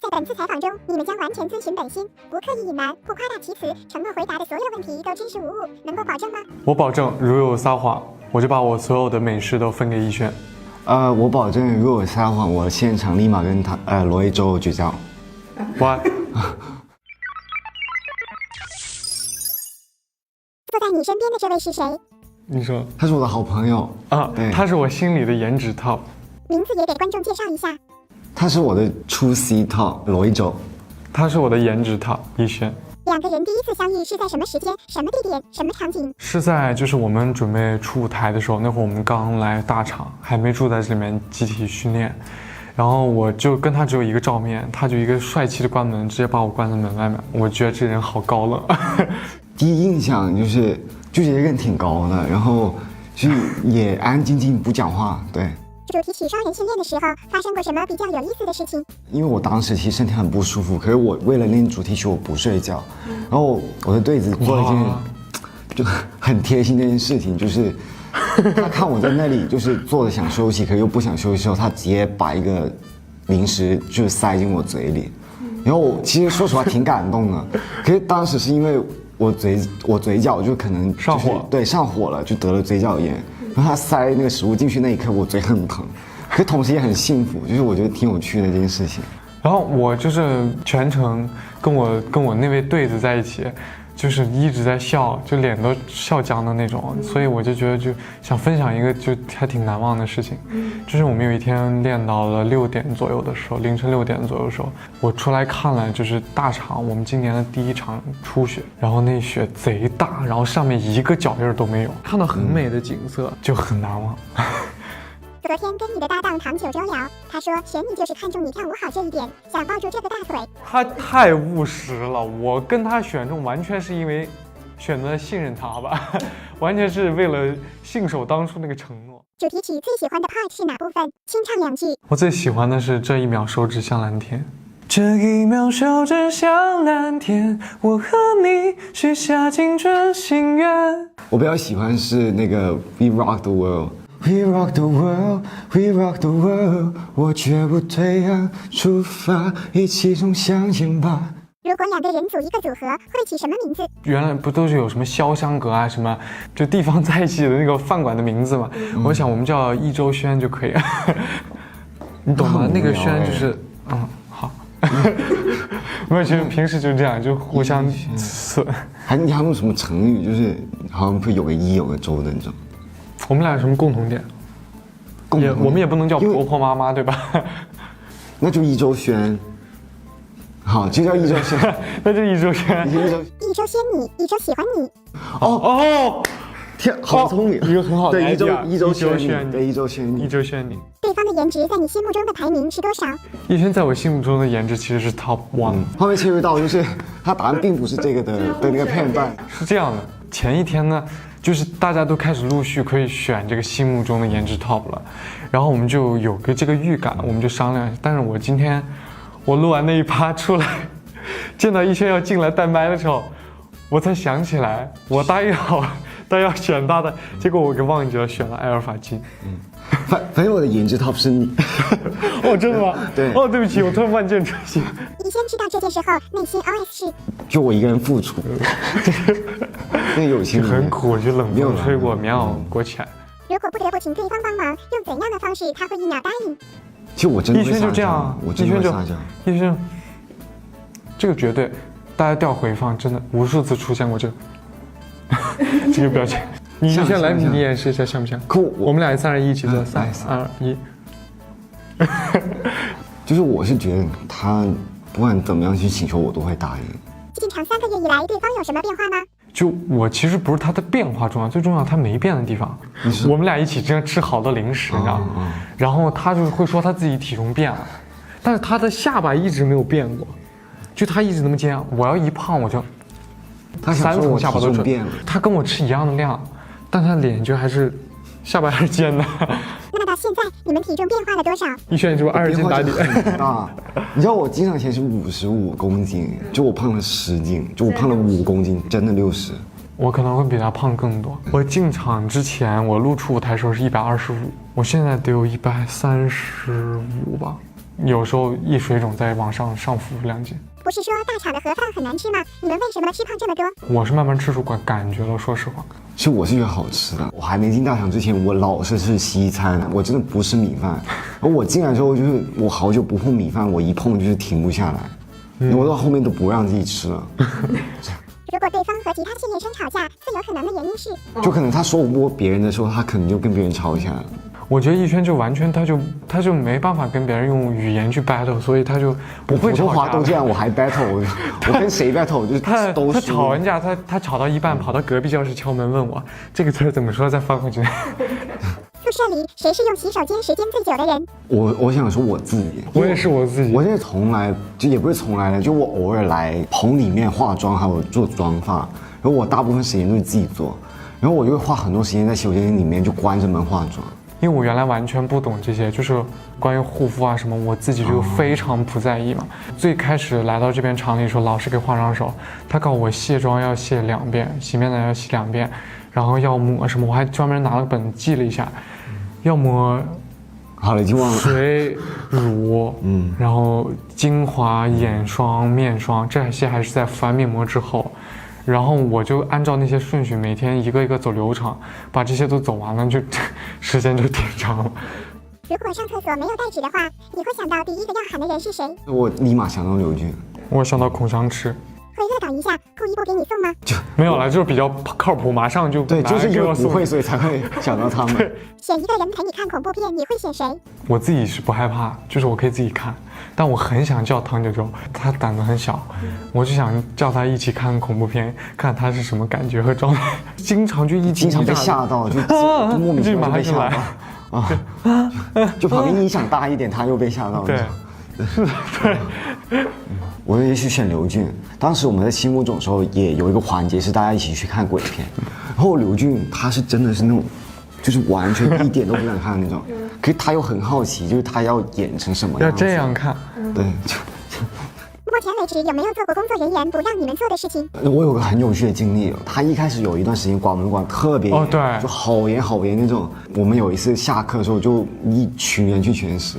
在本次采访中，你们将完全遵循本心，不刻意隐瞒，不夸大其词，承诺回答的所有问题都真实无误，能够保证吗？我保证，如有撒谎，我就把我所有的美食都分给逸轩。我保证，如果撒谎，我现场立马跟罗一舟绝交。Why？ 坐在你身边的这位是谁？你说他是我的好朋友啊，对，他是我心里的颜值 top。名字也给观众介绍一下。他是我的初 C top 罗一舟，他是我的颜值 top 逸轩。两个人第一次相遇是在什么时间、什么地点、什么场景？是在就是我们准备出舞台的时候，那会儿我们刚来大厂，还没住在这里面集体训练，然后我就跟他只有一个照面，他就一个帅气的关门，直接把我关在门外面，我觉得这人好高冷。第一印象就是觉得人挺高的，然后就也安安静静不讲话，对。主题曲双人训练的时候发生过什么比较有意思的事情？因为我当时其实身体很不舒服，可是我为了练主题曲我不睡觉，然后我的队子做了一件就很贴心的一件事情，就是他看我在那里就是坐着想休息，可是又不想休息的时候，他直接把一个零食就塞进我嘴里，然后我其实说实话挺感动的，可是当时是因为我嘴角就可能、上火，对，上火了，就得了嘴角炎。然后他塞那个食物进去那一刻，我嘴很疼，可同时也很幸福，就是我觉得挺有趣的这件事情。然后我就是全程跟我那位对子在一起，就是一直在笑，就脸都笑僵的那种，所以我就觉得就想分享一个就还挺难忘的事情，就是我们有一天练到了6点左右的时候，凌晨6点左右的时候，我出来看了就是大厂我们今年的第一场初雪，然后那雪贼大，然后上面一个脚印都没有，看到很美的景色，就很难忘。昨天跟你的搭档唐九洲聊，他说选你就是看中你跳舞好这一点，想抱住这个大腿。他太务实了，我跟他选中完全是因为选择信任他吧，完全是为了信守当初那个承诺。主题曲最喜欢的 part 是哪部分？清唱2句。我最喜欢的是这一秒手指向蓝天。这一秒手指向蓝天，我和你许下青春心愿。我比较喜欢是那个 We Rock the World。We rock the world, we rock the world， 我绝不退让，出发，一起冲向前吧。如果2个人组一个组合，会起什么名字？原来不都是有什么潇湘阁啊，什么就地方在一起的那个饭馆的名字嘛？我想我们叫一周轩就可以了。你懂吗？那个轩就是好。没有，其实平时就是这样，就互相刺。你还有什么成语？就是好像会有个一有个周的那种。我们俩有什么共同点？我们也不能叫婆婆妈妈，对吧？那就一周轩。好，就叫一周轩。那就一周轩。一周轩你，一周喜欢你。哦，天，好聪明，一个很好的 idea。对，一周轩你，对，一周轩你，一周轩你。对方的颜值在你心目中的排名是多少？逸轩在我心目中的颜值其实是 top 1。后面切入到就是他答案并不是这个的那个片段。是这样的，前一天呢，就是大家都开始陆续可以选这个心目中的颜值 top 了，然后我们就有个这个预感，我们就商量。但是我今天我录完那一趴出来，见到逸轩要进来带麦的时候，我才想起来我答应好但要选他的，结果我给忘记了，选了埃尔法金。反正我的颜值 top 是你。哦，真的吗？对。哦，对不起，我突然万箭穿心。逸轩知道这件事后，内心 OS 是：就我一个人付出。那有些很苦，就冷风吹过，棉袄裹起来。如果不得不请对方帮忙，用怎样的方式他会一秒答应？其实我真的会逸轩就这样，我真的会撒娇。逸轩，这个绝对，大家调回放，真的无数次出现过这个这个表情。你先来，你演示一下像不像？可我们俩3人一起做，3、2、1。就是我是觉得他不管怎么样去请求，我都会答应。进场3个月以来，对方有什么变化吗？就我其实不是他的变化重要，最重要他没变的地方。我们俩一起这样吃好多零食，你知道吗？然后他就会说他自己体重变了，但是他的下巴一直没有变过，就他一直那么尖。我要一胖我就3层下巴都变了。他跟我吃一样的量，但他脸就还是下巴还是尖的。那到现在你们体重变化了多少？逸轩，你是不是20斤打底？大，你知道我进场前是55公斤，就我胖了10斤，就我胖了5公斤，真的60。我可能会比他胖更多。我进场之前，我录出舞台时候是125，我现在得有135吧。有时候一水肿再往上浮2斤。不是说大厂的盒饭很难吃吗？你们为什么吃胖这么多？我是慢慢吃出感觉了，说实话。其实我是觉得好吃的。我还没进大厂之前，我老是吃西餐，我真的不吃米饭。而我进来之后，就是我好久不碰米饭，我一碰就是停不下来，我到后面都不让自己吃了。如果对方和其他事业生吵架，最有可能的原因是，就可能他说不过别人的时候，他可能就跟别人吵起来了。我觉得逸轩就完全他就没办法跟别人用语言去 battle， 所以他就不会吵架。普通话都这样，我还 battle， 我跟谁 battle 就是都他吵完架，他吵到一半，跑到隔壁教室敲门问我这个词怎么说，再翻回去。宿舍里谁是用洗手间时间最久的人？我想说我自己，我也是我自己。我现在从来就也不是从来的，就我偶尔来棚里面化妆，还有做妆发，然后我大部分时间都是自己做，然后我就会花很多时间在洗手间里面就关着门化妆。因为我原来完全不懂这些，就是关于护肤啊什么，我自己就非常不在意嘛。最开始来到这边厂里的时候，老师给化妆手，他告诉我卸妆要卸2遍，洗面奶要洗2遍，然后要抹什么，我还专门拿了本记了一下，要抹好了，已经忘了。水、乳，然后精华、眼霜、面霜，这些还是在敷完面膜之后。然后我就按照那些顺序，每天一个一个走流程，把这些都走完了，就时间就挺长了。如果上厕所没有带纸的话，你会想到第一个要喊的人是谁？我立马想到刘俊，我想到孔祥吃，会恶搞一下，故意不给你送吗？没有了，就是比较靠谱，马上就对，就是因为不送会，所以才会想到他们。选一个人陪你看恐怖片，你会选谁？我自己是不害怕，就是我可以自己看，但我很想叫唐九九，他胆子很小，我就想叫他一起看恐怖片，看他是什么感觉和状态。经常被吓到，就莫名其妙被吓到啊！就旁边音响大一点，他又被吓到了。对，是的，对。我也是选刘俊。当时我们在期末总的时候，也有一个环节是大家一起去看鬼片，然后刘俊他是真的是那种，就是完全一点都不想看的那种，可是他又很好奇，就是他要演成什么样子。要这样看，对。目前为止有没有做过工作人员不让你们做的事情？我有个很有趣的经历，他一开始有一段时间管门管特别严，对，就好严那种。我们有一次下课的时候，就一群人去全食。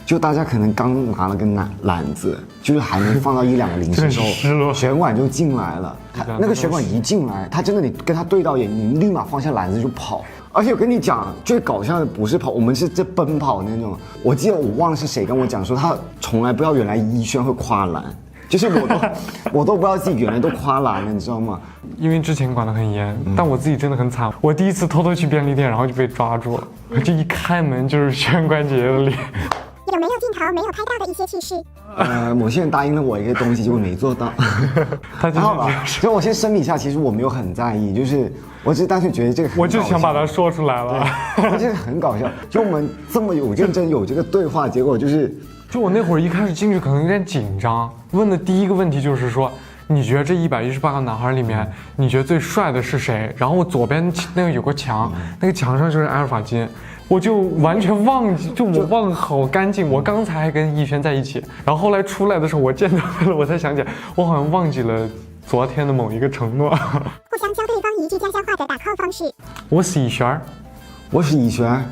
就大家可能刚拿了个篮子，就是还没放到1、2个零食的时候，选管就进来了。那个选管一进来，他真的你跟他对到眼，你立马放下篮子就跑。而且我跟你讲，最搞笑的不是跑，我们是在奔跑那种。我记得我忘了是谁跟我讲说，他从来不知道原来逸轩会跨栏，就是我都不知道自己原来都跨栏了，你知道吗？因为之前管得很严，但我自己真的很惨。我第一次偷偷去便利店，然后就被抓住了，就一开门就是轩关姐的脸。有没有镜头没有拍到的一些趣事？某些人答应了我一个东西，结果没做到。他就好吧，所以我先声明一下，其实我没有很在意，就是我只是单纯觉得这个很搞笑，我就想把它说出来了。我觉得很搞笑，就我们这么有认真有这个对话，结果就我那会儿一开始进去可能有点紧张，问的第一个问题就是说，你觉得这118个男孩里面，你觉得最帅的是谁？然后我左边那个有个墙，那个墙上就是阿尔法金。我就完全忘记，我忘得好干净。我刚才还跟逸轩在一起，然后后来出来的时候，我见到他了，我才想起来，我好像忘记了昨天的某一个承诺。互相教对方一句家乡话的打 call 方式。我是逸轩，我是逸轩，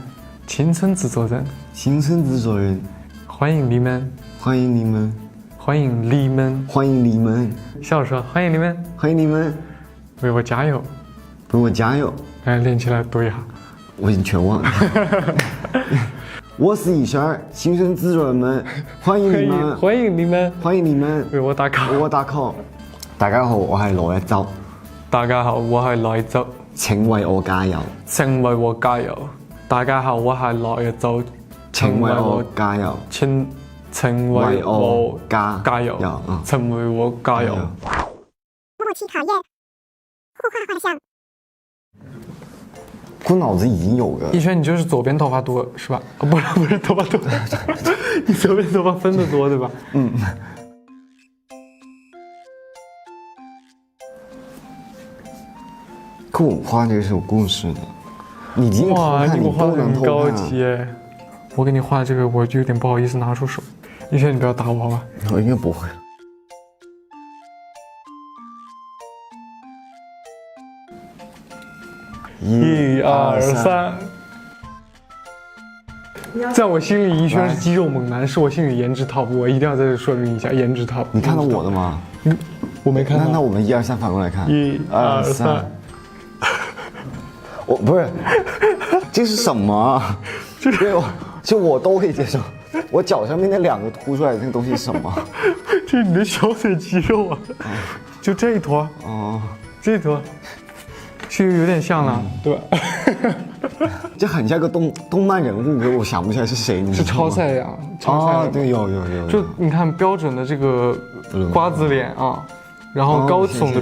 青春制作人，青春制作人，欢迎你们，欢迎你们，欢迎你们，欢迎你们，笑说欢迎你们，欢迎你们，为我加油，为我加油。来连起来读一下。我已经全忘了。我是逸轩，新生制作人们，欢迎你们，欢迎你们，欢迎你们为我打 call，为我打 call。大家好，我係羅一舟。大家好，我係羅一舟。請為我加油，請為我加油。大家好，我係羅一舟。請為我加油，請為我加油，請為我加油。默契考验，互画画像。我脑子已经有个。逸轩，你就是左边头发多是吧？不是头发多，你左边头发分的多对吧？嗯。可我画这个是有故事的，你今天偷看，你画的很高啊级耶！我给你画这个，我就有点不好意思拿出手。逸轩，你不要打我好吧？我应该不会。1、2、3，在我心里，宜轩是肌肉猛男，是我心里颜值 top，我一定要在这说明一下，颜值 top。你看到我的吗？我没看到。那我们1、2、3反过来看。1、2、3。我不是，这是什么？对，我都可以接受。我脚上面那2个凸出来的那个东西是什么？这是你的小腿肌肉啊，就这一坨。哦，这一坨，是不是有点像了？对吧？这很像个动漫人物，可是我想不起来是谁。是超赛亚。哦，对，有。就你看标准的这个瓜子脸啊，然后高耸的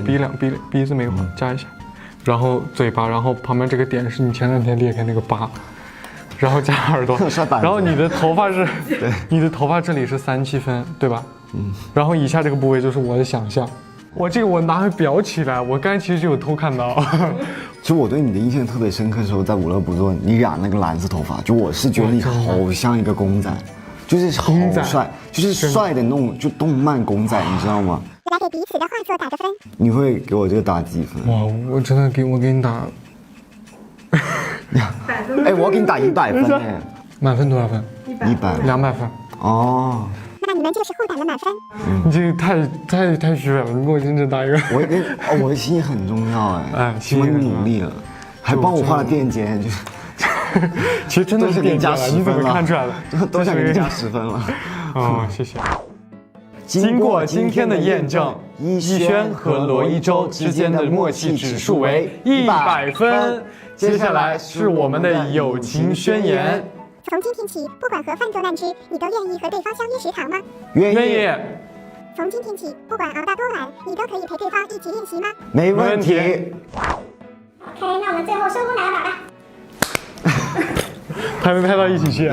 鼻子没有加一下，然后嘴巴，然后旁边这个点是你前2天裂开那个疤。然后加耳朵，然后你的头发是，你的头发这里是3-7分，对吧？然后以下这个部位就是我的想象，我拿表起来，我刚才其实就有偷看到。其实我对你的印象特别深刻的时候，在伍乐部做你染那个蓝色头发，就我是觉得你好像一个公仔，就是好帅，就是帅的那种，就动漫公仔，你知道吗？来给彼此的画作打个分。你会给我这个打几分？哇，我真的给你打。哎，我给你打100分哎！满分多少分？100，200分。哦。那你们就是互打了满分。你这个太虚伪了，你给我认真打一个。我的心意很重要哎，心意努力了，还帮我画了垫肩，就是。其实真的是给你加10分了，你怎么看出来的？都想给你加10分了。哦，谢谢。经过今天的验证，宜轩和罗一舟之间的默契指数为100分。接下来是我们的友情宣言。从今天起，不管何饭作难吃，你都愿意和对方相约食堂吗？愿意。从今天起，不管熬到多晚，你都可以陪对方一起练习吗？没问题。OK，那我们最后收工打个靶吧。拍没拍到一起去？